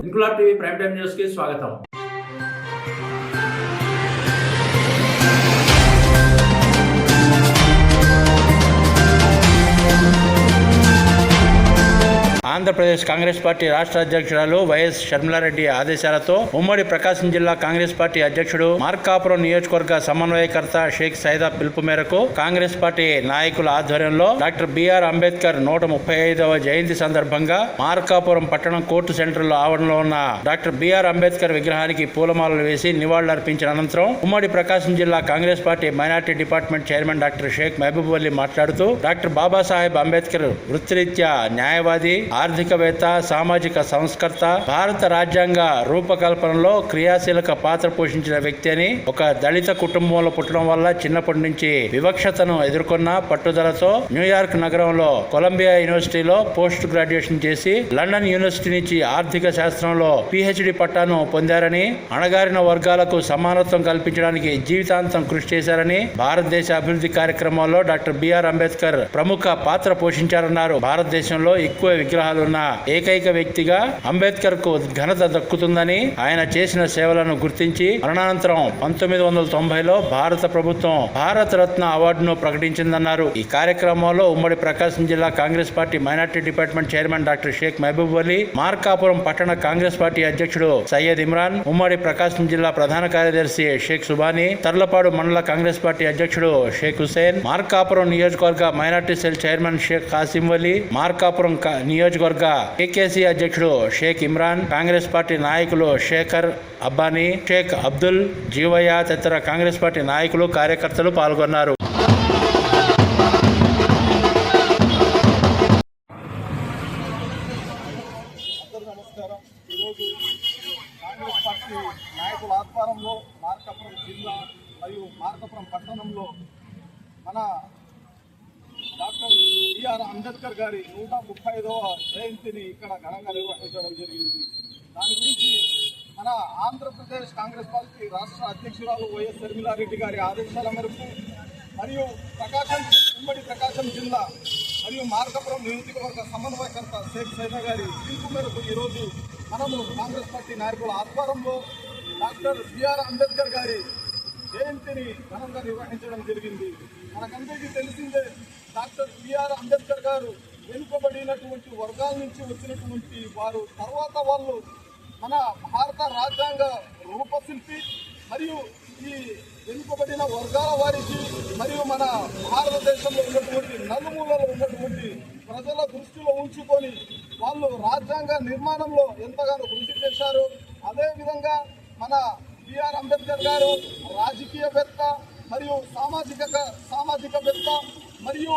Inquilab TV prime time news కి స్వాగతం. Andhra Pradesh Congress party రాష్ట్ర అధ్యక్షురాలు వైఎస్ షర్మిలారెడ్డి ఆదేశాలతో ఉమ్మడి ప్రకాశం జిల్లా కాంగ్రెస్ పార్టీ అధ్యక్షుడు మార్కాపురం నియోజకవర్గ సమన్వయకర్త షేక్ సైదా పిలుపు మేరకు కాంగ్రెస్ పార్టీ నాయకుల ఆధ్వర్యంలో డాక్టర్ బిఆర్ అంబేద్కర్ 135వ జయంతి సందర్భంగా మార్కాపురం పట్టణం కోర్టు సెంటర్ లో ఆవరణలో ఉన్న డాక్టర్ బిఆర్ అంబేద్కర్ విగ్రహానికి పూలమాలలు వేసి నివాళులర్పించిన అనంతరం ఉమ్మడి ప్రకాశం జిల్లా Congress party minority department chairman doctor Shaik Mahaboob Ali మాట్లాడుతూ డాక్టర్ బాబాసాహెబ్ అంబేద్కర్ వృత్తిరీత్యా న్యాయవాది, ఆర్థికవేత్త, సామాజిక సంస్కర్త, భారత రాజ్యాంగ రూపకల్పనలో క్రియాశీలక పాత్ర పోషించిన వ్యక్తి అని, ఒక దళిత కుటుంబంలో పుట్టడం వల్ల చిన్నప్పటి నుంచి వివక్షతను ఎదుర్కొన్న పట్టుదలతో న్యూయార్క్ నగరంలో కొలంబియా యూనివర్సిటీలో పోస్ట్ గ్రాడ్యుయేషన్ చేసి లండన్ యూనివర్సిటీ నుంచి ఆర్థిక శాస్త్రంలో పిహెచ్డి పట్టాను పొందారని, అణగారిన వర్గాలకు సమానత్వం కల్పించడానికి జీవితాంతం కృషి చేశారని, భారతదేశ అభివృద్ధి కార్యక్రమాల్లో డాక్టర్ బిఆర్ అంబేద్కర్ ప్రముఖ పాత్ర పోషించారన్నారు. భారతదేశంలో ఎక్కువ విగ్రహాలున్న ఏకైక వ్యక్తిగా అంబేద్కర్ కు ఘనత దక్కుతుందని, ఆయన చేసిన సేవలను గుర్తించి మరణానంతరం 1990లో భారత ప్రభుత్వం భారత రత్న అవార్డును ప్రకటించిందన్నారు. ఈ కార్యక్రమంలో ఉమ్మడి ప్రకాశం జిల్లా Congress party minority department chairman doctor Shaik Mahaboob Ali, Markapuram పట్టణ కాంగ్రెస్ పార్టీ అధ్యక్షుడు సయ్యద్ ఇమ్రాన్, ఉమ్మడి ప్రకాశం జిల్లా ప్రధాన కార్యదర్శి షేక్ సుబానీ, తర్లపాడు మండల కాంగ్రెస్ పార్టీ అధ్యక్షుడు షేక్ హుసేన్, మార్కాపురం నియోజకవర్గ minority cell chairman Shaik Kasim Vali, Markapuram నియోజకవర్గ కేకేసీ అధ్యక్షుడు షేక్ ఇమ్రాన్, కాంగ్రెస్ పార్టీ నాయకులు శేఖర్ అబ్బానీ, షేక్ అబ్దుల్, జీవయ్య తదితర కాంగ్రెస్ పార్టీ నాయకులు, కార్యకర్తలు పాల్గొన్నారు. నమస్కారం. ఈరోజు కాంగ్రెస్ పార్టీ నాయకుల ఆధ్వర్యంలో మార్కాపురం జిల్లా మరియు మార్కాపురం పట్టణంలో మన డాక్టర్ బిఆర్ అంబేద్కర్ గారి 135వ జయంతిని ఇక్కడ ఘనంగా నిర్వహించడం జరిగింది. దాని గురించి మన ఆంధ్రప్రదేశ్ కాంగ్రెస్ పార్టీ రాష్ట్ర అధ్యక్షురాలు వైఎస్ షర్మిలారెడ్డి గారి ఆదేశాల మేరకు మరియు ఉమ్మడి ప్రకాశం జిల్లా మరియు మార్కాపురం నియోజకవర్గ సమన్వయకర్త షేక్ సైదా గారి పిలుపు మేరకు ఈరోజు మనము కాంగ్రెస్ పార్టీ నాయకుల ఆధ్వర్యంలో డాక్టర్ బిఆర్ అంబేద్కర్ గారి జయంతిని ఘనంగా నిర్వహించడం జరిగింది. మనకందరికీ తెలిసిందే, డాక్టర్ బిఆర్ అంబేద్కర్ గారు వెనుకబడినటువంటి వర్గాల నుంచి వచ్చినటువంటి వారు. తర్వాత వాళ్ళు మన భారత రాజ్యాంగ రూపశిల్పి మరియు ఈ వెనుకబడిన వర్గాల వారికి మరియు మన భారతదేశంలో ఉన్నటువంటి నలుమూలలో ఉన్నటువంటి ప్రజల దృష్టిలో ఉంచుకొని వాళ్ళు రాజ్యాంగ నిర్మాణంలో ఎంతగానో కృషి చేశారు. అదేవిధంగా మన బిఆర్ అంబేద్కర్ గారు రాజకీయవేత్త మరియు సామాజికవేత్త మరియు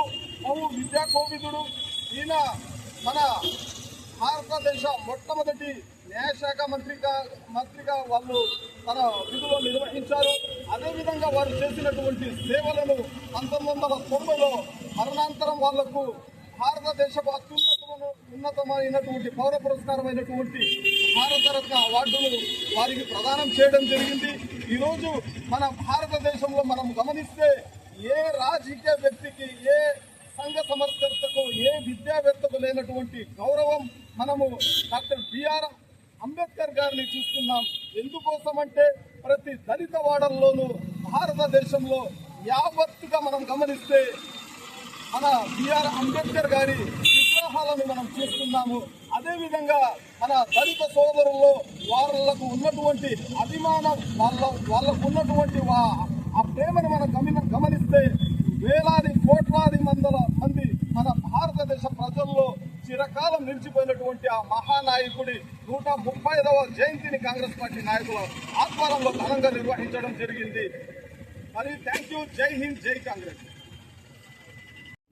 విద్యా కోవిదుడు. ఈయన మన భారతదేశ మొట్టమొదటి న్యాయశాఖ మంత్రిగా వాళ్ళు తన విధులు నిర్వహించారు. అదేవిధంగా వారు చేసినటువంటి సేవలను 1990లో మరణాంతరం వాళ్లకు భారతదేశపు ఉన్నతమైనటువంటి పౌర పురస్కారమైనటువంటి భారతరత్న అవార్డును వారికి ప్రదానం చేయడం జరిగింది. ఈరోజు మన భారతదేశంలో మనం గమనిస్తే ఏ రాజకీయ వ్యక్తికి, ఏ సంఘ సమర్థతకు, ఏ విద్యావేత్తకు లేనటువంటి గౌరవం మనము డాక్టర్ బిఆర్ అంబేద్కర్ గారిని చూస్తున్నాం. ఎందుకోసమంటే ప్రతి దళిత వాడల్లోనూ భారతదేశంలో యావత్తుగా మనం గమనిస్తే మన బిఆర్ అంబేద్కర్ గారి విగ్రహాలను మనం చూస్తున్నాము. అదేవిధంగా మన దళిత సోదరుల్లో వాళ్ళకు ఉన్నటువంటి అభిమానం, వాళ్ళకు ఉన్నటువంటి ఆ ప్రేమను మనం గమనిస్తే వేలాది కోట్లాది మంది మన భారతదేశ ప్రజల్లో చిరకాలం నిలిచిపోయినటువంటి ఆ మహానాయకుడి 135వ జయంతిని కాంగ్రెస్ పార్టీ నాయకుల ఆధ్వర్యంలో ఘనంగా నిర్వహించడం జరిగింది. మరి థ్యాంక్ యూ. జై హింద్, జై కాంగ్రెస్.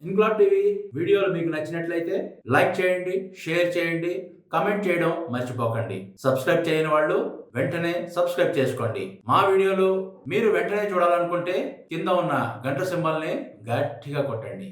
ఇంక్లాబ్ టీవీ వీడియోలు మీకు నచ్చినట్లయితే లైక్ చేయండి, షేర్ చేయండి, కామెంట్ చేయడం మర్చిపోకండి. సబ్స్క్రైబ్ చేయని వాళ్ళు వెంటనే సబ్స్క్రైబ్ చేసుకోండి. మా వీడియోలు మీరు వెంటనే చూడాలనుకుంటే కింద ఉన్న గంట సింబల్ని గట్టిగా కొట్టండి.